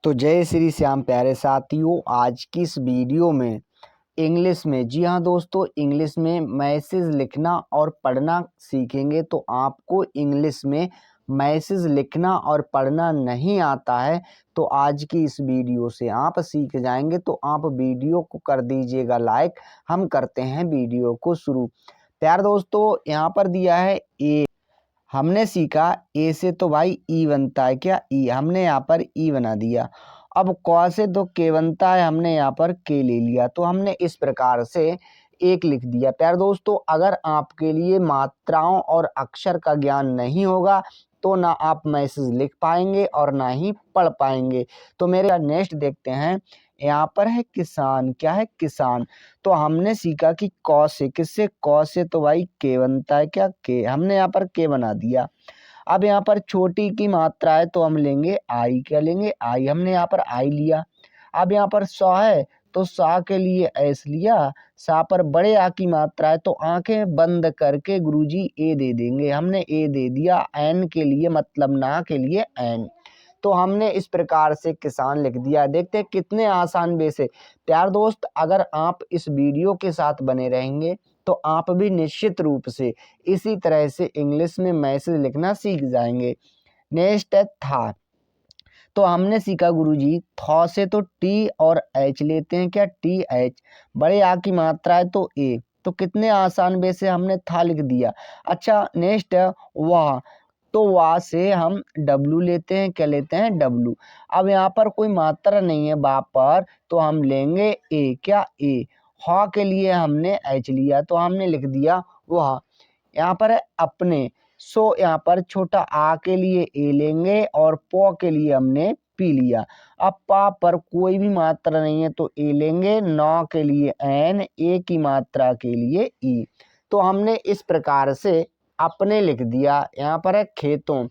तो जय श्री श्याम प्यारे साथियों, आज की इस वीडियो में इंग्लिश में, जी हाँ दोस्तों, इंग्लिश में मैसेज लिखना और पढ़ना सीखेंगे। तो आपको इंग्लिश में मैसेज लिखना और पढ़ना नहीं आता है तो आज की इस वीडियो से आप सीख जाएंगे। तो आप वीडियो को कर दीजिएगा लाइक। हम करते हैं वीडियो को शुरू। प्यारे दोस्तों, यहाँ पर दिया है ए। हमने सीखा ए से तो भाई ई बनता है, क्या ई, हमने यहाँ पर ई बना दिया। अब क से तो के बनता है, हमने यहाँ पर के ले लिया। तो हमने इस प्रकार से एक लिख दिया। प्यारे दोस्तों, अगर आपके लिए मात्राओं और अक्षर का ज्ञान नहीं होगा तो ना आप मैसेज लिख पाएंगे और ना ही पढ़ पाएंगे। तो मेरे नेक्स्ट देखते हैं। यहाँ पर है किसान, क्या है किसान। तो हमने सीखा कि क से, किससे, क से तो भाई के बनता है, क्या के, हमने यहाँ पर के बना दिया। अब यहाँ पर छोटी की मात्रा है तो हम लेंगे आई, क्या लेंगे आई, हमने यहाँ पर आई लिया। अब यहाँ पर सा है तो सा के लिए एस लिया। सा पर बड़े आ की मात्रा है तो आंखें बंद करके गुरुजी ए दे देंगे, हमने ए दे दिया। एन के लिए मतलब ना के लिए एन। तो हमने इस प्रकार से किसान लिख दिया। देखते हैं कितने आसान वे से। प्यार दोस्त, अगर आप इस वीडियो के साथ बने रहेंगे तो आप भी निश्चित रूप से इसी तरह से इंग्लिश में मैसेज लिखना सीख जाएंगे। नेक्स्ट है था। तो हमने सीखा गुरुजी थ से तो टी और एच लेते हैं, क्या टी एच, बड़े आ की मात्रा है तो ए। तो कितने आसान वे से हमने था लिख दिया। अच्छा, नेक्स्ट है वाह। तो वाह से हम डब्लू लेते हैं, क्या लेते हैं डब्लू। अब यहाँ पर कोई मात्रा नहीं है बा पर तो हम लेंगे ए, क्या ए। हा के लिए हमने एच लिया तो हमने लिख दिया वाह। यहाँ पर है अपने। सो यहाँ पर छोटा आ के लिए ए लेंगे और पौ के लिए हमने पी लिया। अब पा पर कोई भी मात्रा नहीं है तो ए लेंगे, नौ के लिए एन, ए की मात्रा के लिए ई। तो हमने इस प्रकार से अपने लिख दिया। यहाँ पर है खेतों।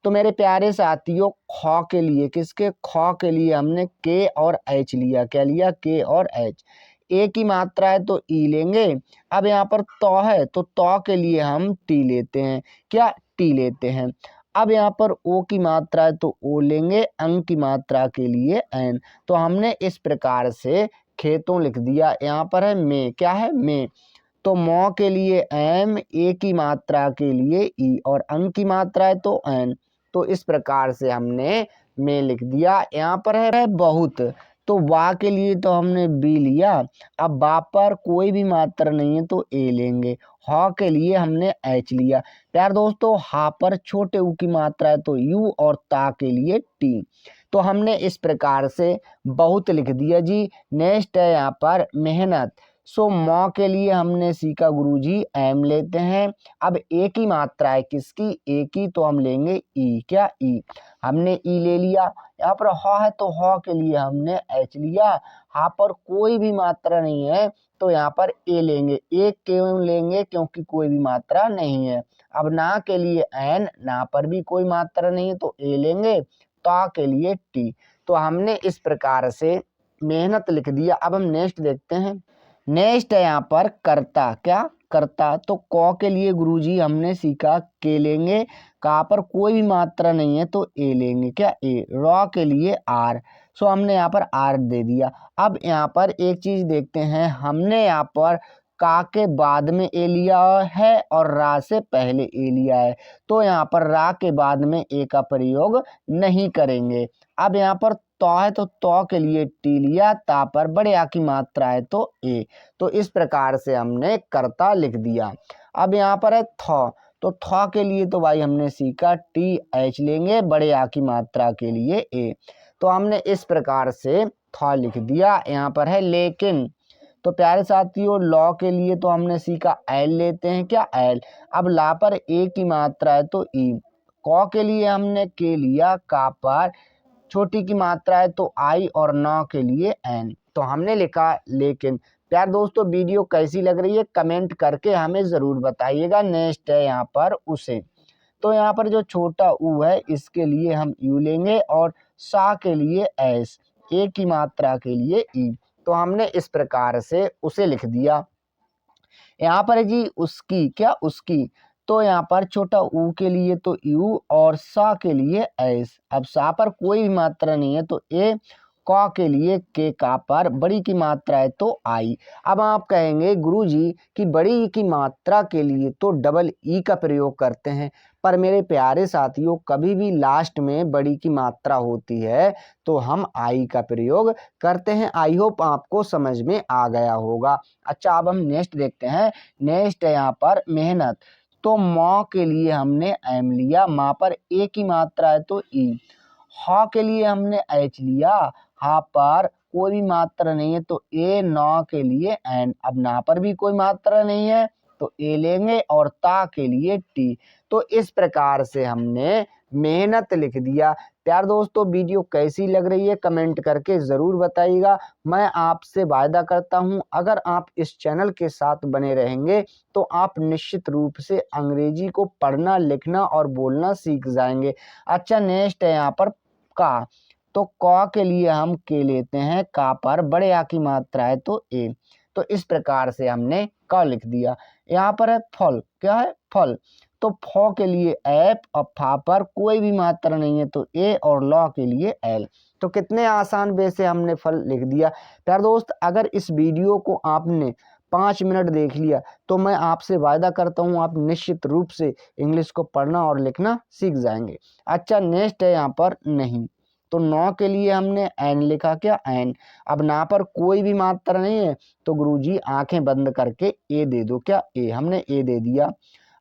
तो मेरे प्यारे साथियों, ख के लिए, किसके, ख के लिए हमने के और एच लिया, क्या लिया, के और एच। ए की मात्रा है तो ई लेंगे। अब यहाँ पर तौ है तो तौ के लिए हम टी लेते हैं, क्या टी लेते हैं। अब यहाँ पर ओ की मात्रा है तो ओ लेंगे, अंक की मात्रा के लिए एन। तो हमने इस प्रकार से खेतों लिख दिया। यहाँ पर है में, क्या है में। तो मौ के लिए एम, ए की मात्रा के लिए ई और अंक की मात्रा है तो एन। तो इस प्रकार से हमने में लिख दिया। यहाँ पर है बहुत। तो बा के लिए तो हमने बी लिया। अब बा पर कोई भी मात्रा नहीं है तो ए लेंगे। हा के लिए हमने एच लिया। प्यार दोस्तों, हा पर छोटे ऊ की मात्रा है तो यू और ता के लिए टी। तो हमने इस प्रकार से बहुत लिख दिया जी। नेक्स्ट है यहाँ पर मेहनत। सो मौ के लिए हमने सीखा गुरुजी एम लेते हैं। अब ए की मात्रा है किसकी, ए की, तो हम लेंगे ई, क्या ई, हमने ई ले लिया। यहाँ पर हा है तो हा के लिए हमने एच लिया। हा पर कोई भी मात्रा नहीं है तो यहाँ पर ए लेंगे। ए क्यों लेंगे, क्योंकि कोई भी मात्रा नहीं है। अब ना के लिए एन, ना पर भी कोई मात्रा नहीं है तो ए लेंगे। ता के लिए टी। तो हमने इस प्रकार से मेहनत लिख दिया। अब हम नेक्स्ट देखते हैं। नेक्स्ट है यहाँ पर कर्ता, क्या कर्ता। तो क के लिए गुरुजी हमने सीखा के लेंगे। का पर कोई भी मात्रा नहीं है तो ए लेंगे, क्या ए। रॉ के लिए आर। सो हमने यहाँ पर आर दे दिया। अब यहाँ पर एक चीज देखते हैं। हमने यहाँ पर का के बाद में ए लिया है और रा से पहले ए लिया है तो यहाँ पर रा के बाद में ए का प्रयोग नहीं करेंगे। अब यहाँ पर तौ है तो तौ के लिए टी लिया। ता पर बड़े आ की मात्रा है तो ए। तो इस प्रकार से हमने कर्ता लिख दिया। अब यहाँ पर है थ। तो थ के लिए तो भाई हमने सीखा टी एच लेंगे, बड़े आ की मात्रा के लिए ए। तो हमने इस प्रकार से थ लिख दिया। यहाँ पर है लेकिन। तो प्यारे साथियों, लॉ के लिए तो हमने सीखा एल लेते हैं, क्या एल। अब ला पर ए की मात्रा है तो ई। क के लिए हमने के लिया। का पर छोटी की मात्रा है तो आई और नौ के लिए एन। तो हमने लिखा लेकिन। प्यार दोस्तों, वीडियो कैसी लग रही है कमेंट करके हमें ज़रूर बताइएगा। नेक्स्ट है यहाँ पर उसे। तो यहाँ पर जो छोटा ऊ है इसके लिए हम यू लेंगे और सा के लिए एस, ए की मात्रा के लिए ई। तो हमने इस प्रकार से उसे लिख दिया। यहाँ पर है जी उसकी, क्या उसकी। तो यहाँ पर छोटा ऊ के लिए तो यू और सा के लिए एस। अब सा पर कोई भी मात्रा नहीं है तो ए, क के लिए के, का पर बड़ी की मात्रा है तो आई। अब आप कहेंगे गुरुजी कि बड़ी की मात्रा के लिए तो डबल ई का प्रयोग करते हैं, पर मेरे प्यारे साथियों कभी भी लास्ट में बड़ी की मात्रा होती है तो हम आई का प्रयोग करते हैं। आई होप आपको समझ में आ गया होगा। अच्छा, अब हम नेक्स्ट देखते हैं। नेक्स्ट है यहाँ पर मेहनत। तो मौ के लिए हमने एम लिया, माँ पर ए की मात्रा है तो ई। हा के लिए हमने एच लिया, हा पर कोई भी मात्रा नहीं है तो ए, नौ के लिए एन। अब ना पर भी कोई मात्रा नहीं है तो ए लेंगे और ता के लिए टी। तो इस प्रकार से हमने मेहनत लिख दिया। प्यार दोस्तों, वीडियो कैसी लग रही है कमेंट करके ज़रूर बताइएगा। मैं आपसे वायदा करता हूं अगर आप इस चैनल के साथ बने रहेंगे तो आप निश्चित रूप से अंग्रेजी को पढ़ना, लिखना और बोलना सीख जाएंगे। अच्छा, नेक्स्ट है यहाँ पर का। तो क के लिए हम के लेते हैं, का पर बड़े आ की मात्रा है तो ए। तो इस प्रकार से हमने क लिख दिया। यहाँ पर है फल, क्या है फल। तो फ के लिए एफ और फा पर कोई भी मात्रा नहीं है तो ए और लॉ के लिए एल। तो कितने आसान वे से हमने फल लिख दिया। प्यार दोस्त, अगर इस वीडियो को आपने 5 मिनट देख लिया तो मैं आपसे वायदा करता हूँ आप निश्चित रूप से इंग्लिश को पढ़ना और लिखना सीख जाएंगे। अच्छा, नेक्स्ट है यहाँ पर नहीं। तो नौ के लिए हमने एन लिखा, क्या एन। अब ना पर कोई भी मात्रा नहीं है तो गुरुजी आंखें बंद करके ए दे दो, क्या ए। हमने ए दे दिया।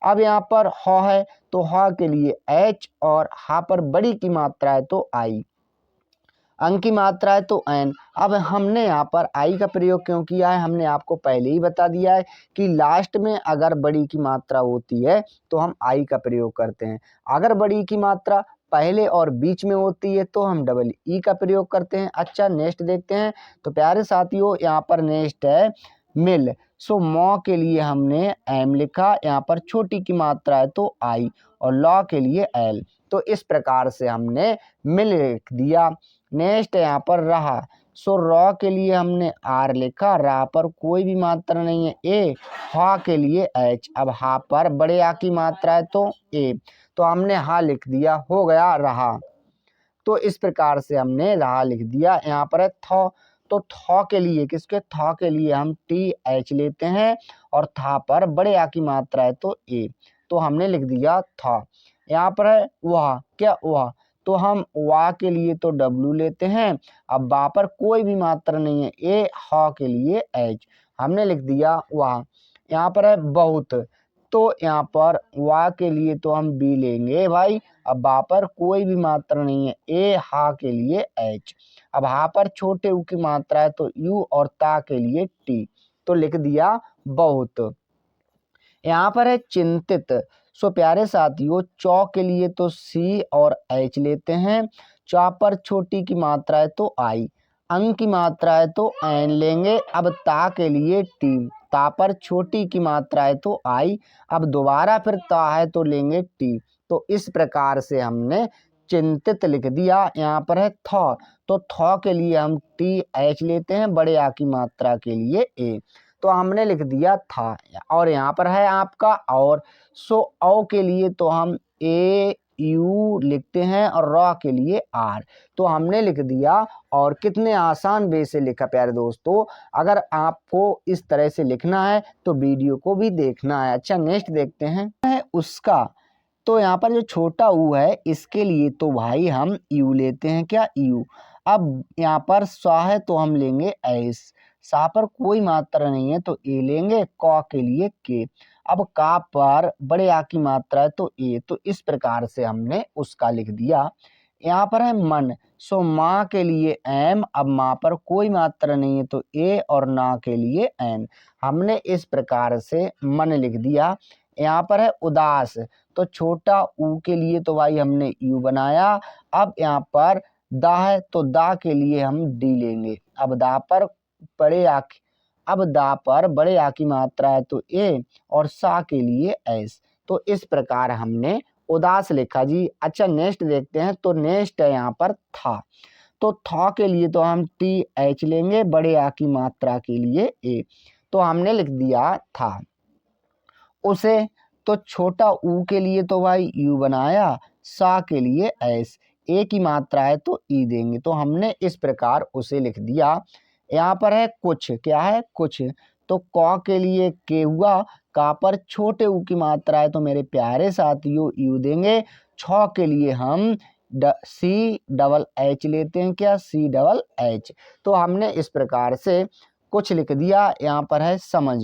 अब यहाँ पर ह है तो ह के लिए एच और हा पर बड़ी की मात्रा है तो आई, अंक की मात्रा है तो एन। अब हमने यहाँ पर आई का प्रयोग क्यों किया है, हमने आपको पहले ही बता दिया है कि लास्ट में अगर बड़ी की मात्रा होती है तो हम आई का प्रयोग करते हैं। अगर बड़ी की मात्रा पहले और बीच में होती है तो हम डबल ई का प्रयोग करते हैं। अच्छा, नेक्स्ट देखते हैं। तो प्यारे साथियों, यहाँ पर नेक्स्ट है मिल। सो मौ के लिए हमने एम लिखा, यहाँ पर छोटी की मात्रा है तो आई और लॉ के लिए एल। तो इस प्रकार से हमने मिल लिख दिया। नेक्स्ट है यहाँ पर रहा। सो रॉ के लिए हमने आर लिखा, रा पर कोई भी मात्रा नहीं है ए, हा के लिए एच। अब हा पर बड़े आ की मात्रा है तो ए, तो हमने हा लिख दिया, हो गया रहा। तो इस प्रकार से हमने रहा लिख दिया। यहाँ पर है थ। तो थ के लिए, किसके थ के लिए हम टी एच लेते हैं और था पर बड़े आ की मात्रा है तो ए, तो हमने लिख दिया था। यहाँ पर है वह, क्या वह। तो हम वाह के लिए तो डब्लू लेते हैं। अब बा पर कोई भी मात्रा नहीं है ए, हा के लिए एच, हमने लिख दिया वाह। यहाँ पर है बहुत। तो यहाँ पर वाह के लिए तो हम बी लेंगे भाई। अब बा पर कोई भी मात्रा नहीं है ए, हा के लिए एच। अब हा पर छोटे ऊ की मात्रा है तो यू और ता के लिए टी, तो लिख दिया बहुत। यहाँ पर है चिंतित। सो प्यारे साथियों, चौ के लिए तो सी और एच लेते हैं, चौ पर छोटी की मात्रा है तो आई, अंक की मात्रा है तो एन लेंगे। अब ता के लिए टी, ता पर छोटी की मात्रा है तो आई, अब दोबारा फिर ता है तो लेंगे टी। तो इस प्रकार से हमने चिंतित लिख दिया। यहाँ पर है थ। तो थ के लिए हम टी एच लेते हैं, बड़े आ की मात्रा के लिए ए, तो हमने लिख दिया था। और यहाँ पर है आपका और। सो औ के लिए तो हम ए यू लिखते हैं और रॉ के लिए आर, तो हमने लिख दिया। और कितने आसान वे से लिखा प्यारे दोस्तों। अगर आपको इस तरह से लिखना है तो वीडियो को भी देखना है। अच्छा, नेक्स्ट देखते हैं है उसका। तो यहाँ पर जो छोटा ऊ है इसके लिए तो भाई हम यू लेते हैं, क्या यू। अब यहाँ पर सा है तो हम लेंगे एस, सा पर कोई मात्रा नहीं है तो ए लेंगे, क के लिए के। अब का पर बड़े आ की मात्रा है तो ए, तो इस प्रकार से हमने उसका लिख दिया। यहाँ पर है मन। सो माँ के लिए एम, अब माँ पर कोई मात्रा नहीं है तो ए और ना के लिए एन, हमने इस प्रकार से मन लिख दिया। यहाँ पर है उदास। तो छोटा ऊ के लिए तो भाई हमने यू बनाया। अब यहाँ पर दा है तो दा के लिए हम डी लेंगे। अब दा पर बड़े आ की, अब दा पर बड़े आ की मात्रा है तो ए और सा के लिए एस, तो इस प्रकार हमने उदास लिखा जी। अच्छा, नेक्स्ट देखते हैं। तो नेक्स्ट है यहाँ पर था। तो था के लिए तो हम टी एच लेंगे, बड़े आ की मात्रा के लिए ए, तो हमने लिख दिया था। उसे, तो छोटा ऊ के लिए तो भाई यू बनाया, सा के लिए एस, ए की मात्रा है तो ई देंगे। तो हमने इस प्रकार उसे लिख दिया। यहाँ पर है कुछ, क्या है कुछ, तो क के लिए के हुआ, का पर छोटे ऊ की मात्रा है तो मेरे प्यारे साथियों यू देंगे। छ के लिए हम सी डबल एच लेते हैं, क्या सी डबल एच। तो हमने इस प्रकार से कुछ लिख दिया। यहाँ पर है समझ,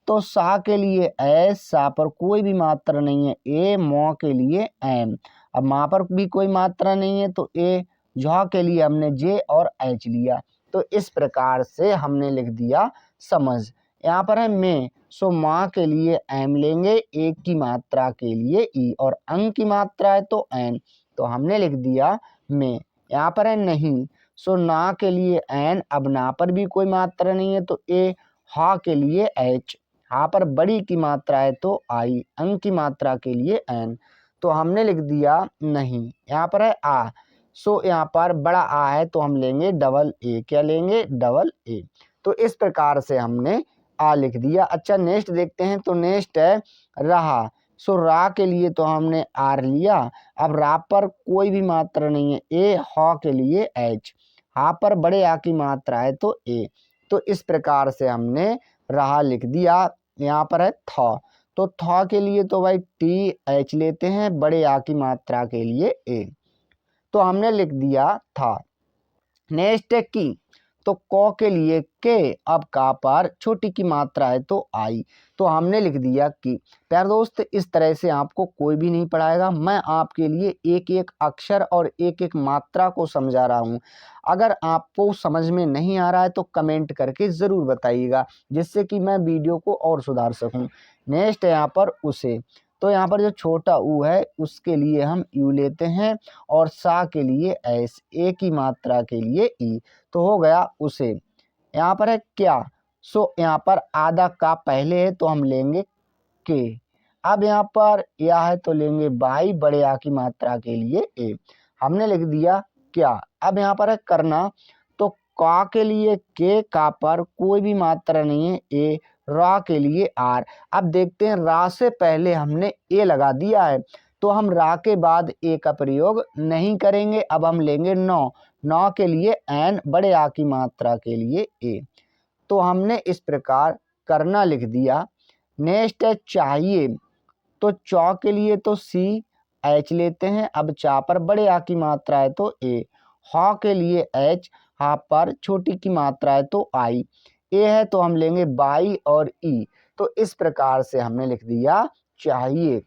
तो सा के लिए एस, सा पर कोई भी मात्रा नहीं है, ए, मौ के लिए एम, अब माँ पर भी कोई मात्रा नहीं है तो ए, झ के लिए हमने जे और एच लिया। तो इस प्रकार से हमने लिख दिया समझ। यहाँ पर है में, सो माँ के लिए एम लेंगे, एक की मात्रा के लिए ई, और अंग की मात्रा है तो एन, तो हमने लिख दिया में। यहाँ पर है नहीं, सो ना के लिए एन, अब ना पर भी कोई मात्रा नहीं है तो ए, हा के लिए एच, हा पर बड़ी की मात्रा है तो आई, अंग की मात्रा के लिए एन, तो हमने लिख दिया नहीं। यहाँ पर है आ, सो यहाँ पर बड़ा आ है तो हम लेंगे डबल ए, क्या लेंगे डबल ए। तो इस प्रकार से हमने आ लिख दिया। अच्छा नेक्स्ट देखते हैं, तो नेक्स्ट है रहा, सो रा के लिए तो हमने आर लिया, अब रा पर कोई भी मात्रा नहीं है, ए, हा के लिए एच, हा पर बड़े आ की मात्रा है तो ए, तो इस प्रकार से हमने रहा लिख दिया। यहाँ पर है था, तो था के लिए तो भाई टी एच लेते हैं, बड़े आ की मात्रा के लिए ए, तो हमने लिख दिया था। नेक्स्ट है की, तो क के लिए के, अब का पर छोटी की मात्रा है तो आई, तो हमने लिख दिया की। प्यारे दोस्त इस तरह से आपको कोई भी नहीं पढ़ाएगा, मैं आपके लिए एक एक अक्षर और एक एक मात्रा को समझा रहा हूँ। अगर आपको समझ में नहीं आ रहा है तो कमेंट करके ज़रूर बताइएगा, जिससे कि मैं वीडियो को और सुधार सकूँ। नेक्स्ट है यहाँ पर उसे, तो यहाँ पर जो छोटा ऊ है उसके लिए हम यू लेते हैं, और सा के लिए एस, ए की मात्रा के लिए ई, तो हो गया उसे। यहाँ पर है क्या, सो यहाँ पर आधा का पहले है तो हम लेंगे के, अब यहाँ पर या है तो लेंगे बाई, बड़े आ की मात्रा के लिए ए, हमने लिख दिया क्या। अब यहाँ पर है करना, तो का के लिए के, का पर कोई भी मात्रा नहीं है, ए, रा के लिए आर, अब देखते हैं रा से पहले हमने ए लगा दिया है तो हम रा के बाद ए का प्रयोग नहीं करेंगे, अब हम लेंगे नौ, नौ के लिए एन, बड़े आ की मात्रा के लिए ए, तो हमने इस प्रकार करना लिख दिया। नेक्स्ट है चाहिए, तो चौ के लिए तो सी एच लेते हैं, अब चा पर बड़े आ की मात्रा है तो ए, हा के लिए एच, हा पर छोटी की मात्रा है तो आई, ए है तो हम लेंगे बाई और ई, तो इस प्रकार से हमने लिख दिया चाहिए।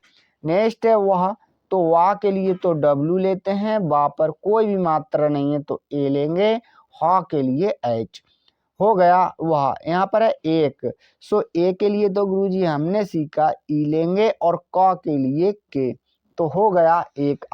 नेक्स्ट है वह, तो वाह के लिए तो डब्लू लेते हैं, वाह पर कोई भी मात्रा नहीं है तो ए लेंगे, हा के लिए एच, हो गया वह। यहाँ पर है एक, सो ए के लिए तो गुरुजी हमने सीखा ई लेंगे, और क के लिए के, तो हो गया एक।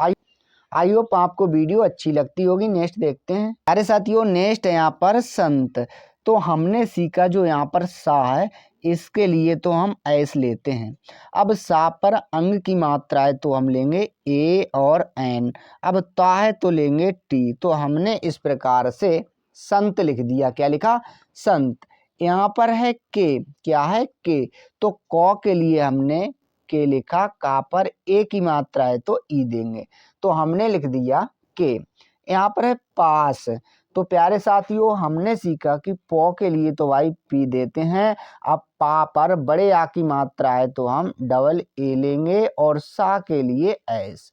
आई होप आपको वीडियो अच्छी लगती होगी। नेक्स्ट देखते हैं अरे साथियों, नेक्स्ट है यहाँ पर संत, तो हमने सीखा जो यहाँ पर सा है इसके लिए तो हम एस लेते हैं, अब सा पर अंग की मात्रा है तो हम लेंगे ए और एन, अब ता है तो लेंगे टी, तो हमने इस प्रकार से संत लिख दिया। क्या लिखा संत। यहाँ पर है के, क्या है के, तो क के लिए हमने के लिखा, का पर ए की मात्रा है तो ई देंगे, तो हमने लिख दिया के। यहाँ पर है पास, तो प्यारे साथियों हमने सीखा कि पौ के लिए तो भाई पी देते हैं, अब पा पर बड़े आ की मात्रा है तो हम डबल ए लेंगे, और सा के लिए एस,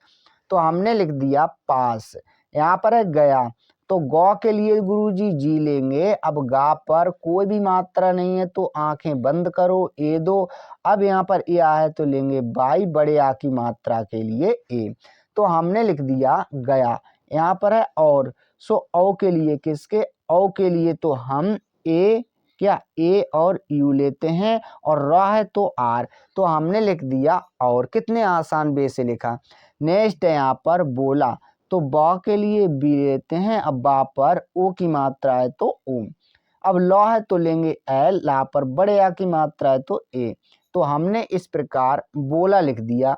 तो हमने लिख दिया पास। यहाँ पर है गया, तो गौ के लिए गुरुजी जी लेंगे, अब गा पर कोई भी मात्रा नहीं है तो आंखें बंद करो, ए दो, अब यहाँ पर ए है तो लेंगे बाई, बड़े आ की मात्रा के लिए ए, तो हमने लिख दिया गया। यहाँ पर है और, सो औ के लिए किसके, औ के लिए तो हम ए, क्या ए और यू लेते हैं, और रा है तो आर, तो हमने लिख दिया और। कितने आसान वे से लिखा। नेक्स्ट है यहाँ पर बोला, तो बा के लिए बी लेते हैं, अब बा पर ओ की मात्रा है तो ओ, अब लॉ है तो लेंगे एल, ला पर बड़े आ की मात्रा है तो ए, तो हमने इस प्रकार बोला लिख दिया।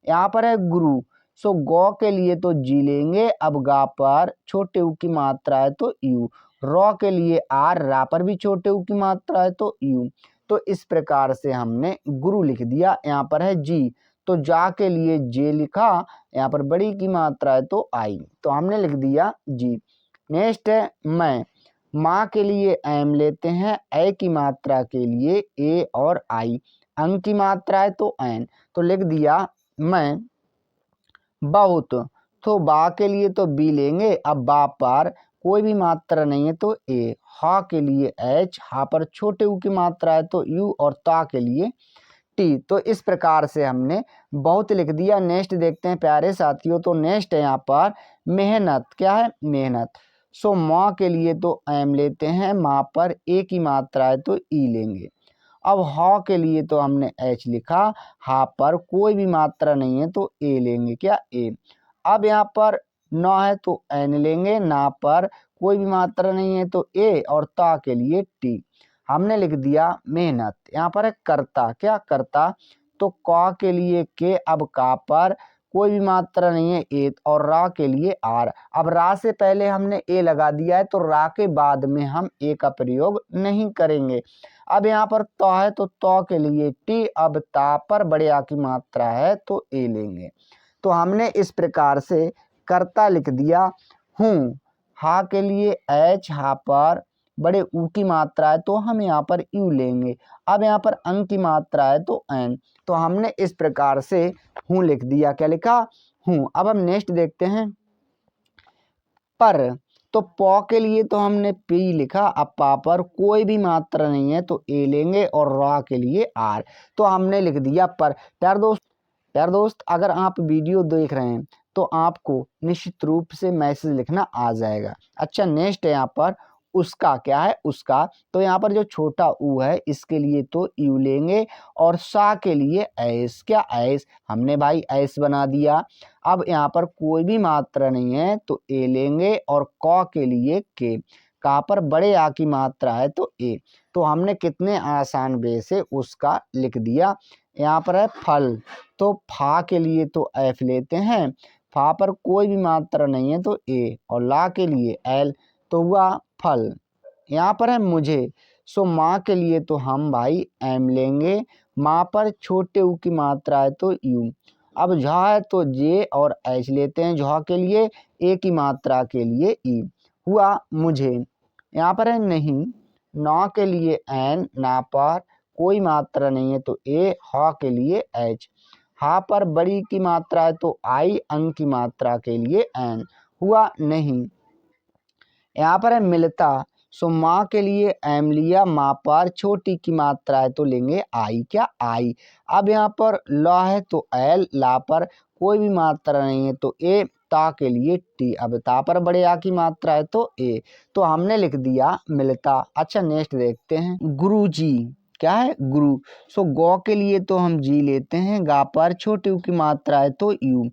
यहाँ पर है गुरु, सो गौ के लिए तो जी लेंगे, अब गा पर छोटे ऊ की मात्रा है तो यू, रॉ के लिए आर, रा पर भी छोटे ऊ की मात्रा है तो यू, तो इस प्रकार से हमने गुरु लिख दिया। यहाँ पर है जी, तो जा के लिए जे लिखा, यहाँ पर बड़ी की मात्रा है तो आई, तो हमने लिख दिया जी। नेक्स्ट है मैं, माँ के लिए एम लेते हैं, ए की मात्रा के लिए ए और आई, अंग की मात्रा है तो एन, तो लिख दिया मैं बहुत। तो बा के लिए तो बी लेंगे, अब बा पर कोई भी मात्रा नहीं है तो ए, हा के लिए एच, हा पर छोटे ऊ की मात्रा है तो यू, और ता के लिए टी। तो इस प्रकार से हमने बहुत लिख दिया। नेक्स्ट देखते हैं प्यारे साथियों, तो नेक्स्ट है यहाँ पर मेहनत। क्या है? मेहनत। सो माँ के लिए तो एम लेते हैं, माँ पर ए की मात्रा है तो ई लेंगे। अब हा के लिए तो हमने एच लिखा, हा पर कोई भी मात्रा नहीं है तो ए लेंगे। क्या? ए। अब यहाँ पर ना है तो एन लेंगे, ना पर कोई भी मात्रा नहीं है तो ए, और ता के लिए टी। हमने लिख दिया मेहनत। यहाँ पर है करता। क्या? करता। तो का के लिए के, अब का पर कोई भी मात्रा नहीं है ए, और रा के लिए आर। अब रा से पहले हमने ए लगा दिया है तो रा के बाद में हम ए का प्रयोग नहीं करेंगे। अब यहाँ पर तो है तो के लिए टी, अब ता पर बड़े आ की मात्रा है तो ए लेंगे। तो हमने इस प्रकार से कर्ता लिख दिया हूँ। हा के लिए एच, हा पर बड़े ऊ की मात्रा है तो हम यहाँ पर यू लेंगे। अब यहाँ पर अंग की मात्रा है तो एन, तो हमने इस प्रकार से हूँ लिख दिया। क्या लिखा? हूँ। अब हम नेक्स्ट देखते हैं पर। तो पौ के लिए तो हमने पी लिखा, अब पा पर कोई भी मात्रा नहीं है तो ए लेंगे, और रा के लिए आर, तो हमने लिख दिया पर। प्यार दोस्त अगर आप वीडियो देख रहे हैं तो आपको निश्चित रूप से मैसेज लिखना आ जाएगा। अच्छा नेक्स्ट है यहाँ पर उसका। क्या है? उसका। तो यहाँ पर जो छोटा ऊ है इसके लिए तो यू लेंगे, और सा के लिए एस। क्या? एस। हमने भाई एस बना दिया। अब यहाँ पर कोई भी मात्रा नहीं है तो ए लेंगे, और क के लिए के, का पर बड़े आ की मात्रा है तो ए, तो हमने कितने आसान वे से उसका लिख दिया। यहाँ पर है फल। तो फा के लिए तो एफ लेते हैं, फा पर कोई भी मात्रा नहीं है तो ए, और ला के लिए एल, तो हुआ फल। यहाँ पर है मुझे। सो माँ के लिए तो हम भाई एम लेंगे, माँ पर छोटे ऊ की मात्रा है तो यू। अब झा है तो जे और एच लेते हैं, झा के लिए ए की मात्रा के लिए ई, हुआ मुझे। यहाँ पर है नहीं, ना के लिए एन, ना पर कोई मात्रा नहीं है तो ए, हा के लिए एच, हा पर बड़ी की मात्रा है तो आई, अंग की मात्रा के लिए एन, हुआ नहीं। यहाँ पर है मिलता। सो माँ के लिए एम लिया, माँ पर छोटी की मात्रा है तो लेंगे आई। क्या? आई। अब यहाँ पर ला है तो एल, ला पर कोई भी मात्रा नहीं है तो ए, ता के लिए टी, अब ता पर बड़े आ की मात्रा है तो ए, तो हमने लिख दिया मिलता। अच्छा नेक्स्ट देखते हैं गुरु जी। क्या है? गुरु। सो गौ के लिए तो हम जी लेते हैं, गा पर छोटी ऊ की मात्रा है तो यू।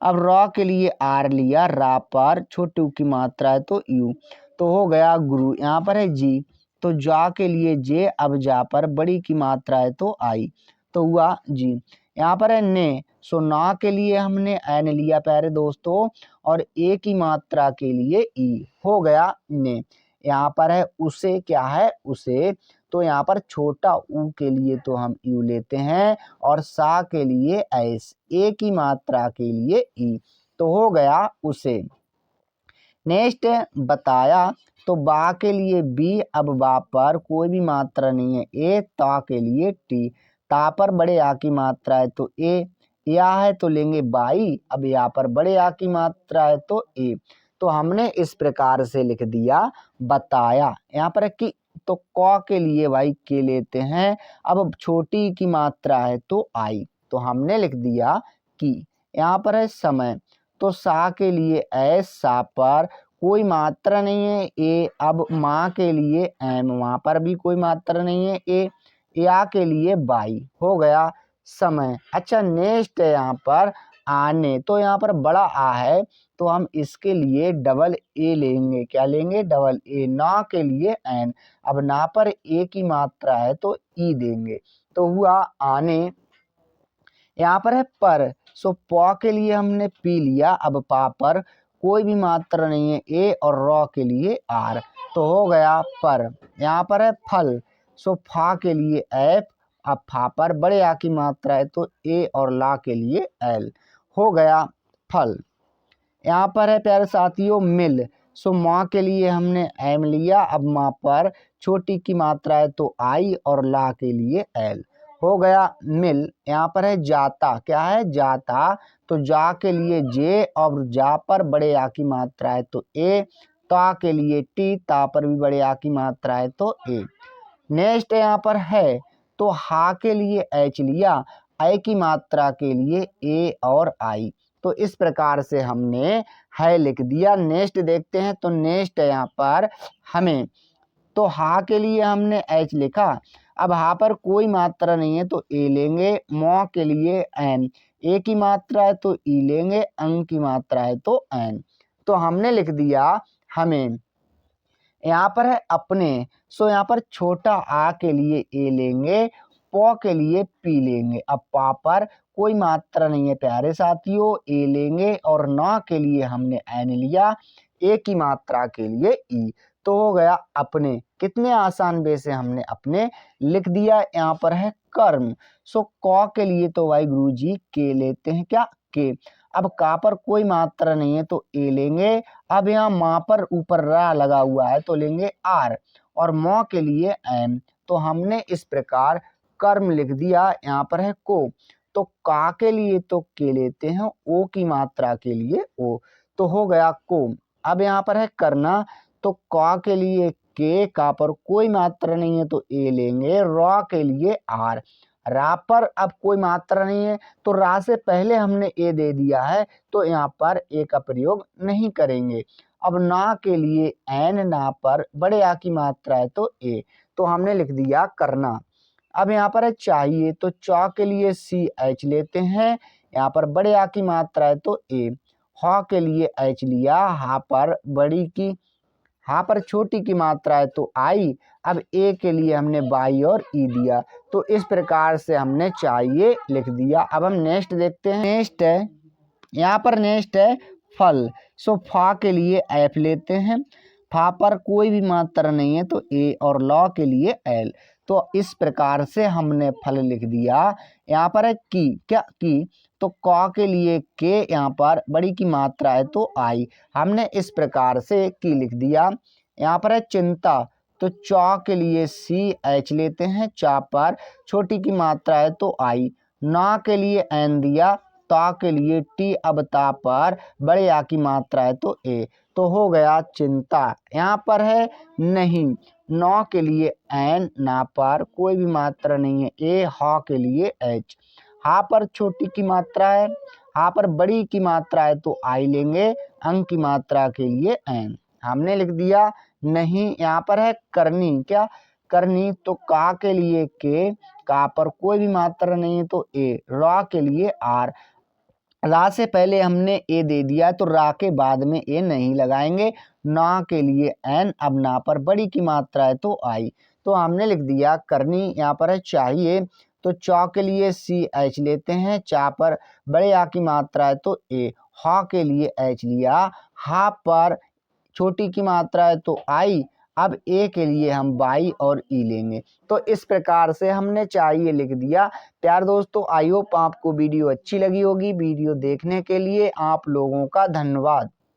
अब रॉ के लिए आर लिया, रा पर छोटे ऊ की मात्रा है तो यू, तो हो गया गुरु। यहाँ पर है जी, तो जा के लिए जे, अब जा पर बड़ी की मात्रा है तो आई, तो हुआ जी। यहाँ पर है ने। सो ना के लिए हमने एन लिया प्यारे दोस्तों, और ए की मात्रा के लिए ई, हो गया ने। यहाँ पर है उसे। क्या है? उसे। तो यहाँ पर छोटा ऊ के लिए तो हम यू लेते हैं, और सा के लिए एस, ए की मात्रा के लिए ई, तो हो गया उसे। नेक्स्ट बताया। तो बा के लिए बी, अब बा पर कोई भी मात्रा नहीं है ए, ता के लिए टी, ता पर बड़े आ की मात्रा है तो ए, या है तो लेंगे बाई, अब यहाँ पर बड़े आ की मात्रा है तो ए, तो हमने इस प्रकार से लिख दिया बताया। यहाँ पर कि तो क के लिए भाई के लेते हैं, अब छोटी की मात्रा है तो आई, तो हमने लिख दिया कि। यहाँ पर है समय। तो सा के लिए एस, सा पर कोई मात्रा नहीं है ए, अब माँ के लिए एम, वहाँ पर भी कोई मात्रा नहीं है ए, या के लिए बाई, हो गया समय। अच्छा नेक्स्ट है यहाँ पर आने। तो यहाँ पर बड़ा आ है तो हम इसके लिए डबल ए लेंगे। क्या लेंगे? Double A. ना के लिए एन, अब ना पर ए की मात्रा है तो ई देंगे, तो हुआ आने। यहाँ पर है पर। सो प के लिए हमने पी लिया, अब पा पर कोई भी मात्रा नहीं है ए, और रॉ के लिए आर, तो हो गया पर। यहाँ पर है फल। सो फा के लिए एफ, अब फा पर बड़े आ की मात्रा है तो ए और ला के लिए एल। हो गया फल। यहाँ पर है प्यारे साथियों मिल। सो माँ के लिए हमने एम लिया, अब माँ पर छोटी की मात्रा है तो आई और ला के लिए एल। हो गया मिल। यहाँ पर है जाता, क्या है जाता, तो जा के लिए जे और जा पर बड़े आ की मात्रा है तो ए, ता के लिए टी, ता पर भी बड़े आ की मात्रा है तो ए। नेक्स्ट यहाँ पर है तो हा के लिए एच लिया, आई की मात्रा के लिए ए और आई, तो इस प्रकार से हमने है लिख दिया। नेक्स्ट देखते हैं तो नेक्स्ट यहाँ पर हमें तो हा के लिए हमने एच लिखा, अब हा पर कोई मात्रा नहीं है तो ए लेंगे, मौ के लिए एन, ए की मात्रा है तो ई लेंगे, अंग की मात्रा है तो एन, तो हमने लिख दिया। हमें यहाँ पर है अपने, सो यहाँ पर छोटा आ के लिए ए लेंगे, पौ के लिए पी लेंगे, अब पा पर कोई मात्रा नहीं है प्यारे साथियों, ए लेंगे और ना के लिए हमने एन लिया, ए की मात्रा के लिए ई, तो हो गया अपने। कितने आसान वे से हमने अपने लिख दिया। यहाँ पर है कर्म, सो कौ के लिए तो भाई गुरुजी के लेते हैं, क्या के, अब का पर कोई मात्रा नहीं है तो ए लेंगे, अब यहाँ माँ पर ऊपर रा लगा हुआ है तो लेंगे आर, और मौ के लिए एम, तो हमने इस प्रकार कर्म लिख दिया। यहाँ पर है को, तो का के लिए तो के लेते हैं, ओ की मात्रा के लिए ओ, तो हो गया को। अब यहाँ पर है करना, तो का के लिए के, का पर कोई मात्रा नहीं है तो ए लेंगे, रॉ के लिए आर, रा पर अब कोई मात्रा नहीं है तो रा से पहले हमने ए दे दिया है तो यहाँ पर ए का प्रयोग नहीं करेंगे। अब ना के लिए एन, ना पर बड़े आ की मात्रा है तो ए, तो हमने लिख दिया करना। अब यहाँ पर है चाहिए, तो चा के लिए सी एच लेते हैं, यहाँ पर बड़े आ की मात्रा है तो ए, हा के लिए एच लिया, हा पर बड़ी की, हा पर छोटी की मात्रा है तो आई, अब ए के लिए हमने बाई और ई दिया, तो इस प्रकार से हमने चाहिए लिख दिया। अब हम नेक्स्ट देखते हैं। नेक्स्ट है यहाँ पर नेक्स्ट है फल, सो फा के लिए एफ लेते हैं, फा पर कोई भी मात्रा नहीं है तो ए और लॉ के लिए एल, तो इस प्रकार से हमने फल लिख दिया। यहाँ पर है की, क्या की, तो कौ के लिए के, यहाँ पर बड़ी की मात्रा है तो आई, हमने इस प्रकार से की लिख दिया। यहाँ पर है चिंता, तो चौ के लिए सी एच लेते हैं, चा पर छोटी की मात्रा है तो आई, ना के लिए एन दिया, ता के लिए टी, अब ता पर बड़े आ की मात्रा है तो ए, तो हो गया चिंता। यहाँ पर है नहीं, नौ के लिए एन, ना पर कोई भी मात्रा नहीं है ए, हा के लिए एच, हा पर छोटी की मात्रा है, हा पर बड़ी की मात्रा है तो आई लेंगे, अंक की मात्रा के लिए एन, हमने लिख दिया नहीं। यहाँ पर है करनी, क्या करनी, तो का के लिए के, का पर कोई भी मात्रा नहीं है तो ए, रा के लिए आर, रा से पहले हमने ए दे दिया तो रा के बाद में ए नहीं लगाएंगे, ना के लिए एन, अब ना पर बड़ी की मात्रा है तो आई, तो हमने लिख दिया करनी। यहाँ पर है चाहिए, तो चौ के लिए सी एच लेते हैं, चा पर बड़े आ की मात्रा है तो ए, हा के लिए एच लिया, हा पर छोटी की मात्रा है तो आई, अब ए के लिए हम बाई और ई लेंगे, तो इस प्रकार से हमने चाहिए लिख दिया। प्यार दोस्तों, आई होप आपको वीडियो अच्छी लगी होगी। वीडियो देखने के लिए आप लोगों का धन्यवाद।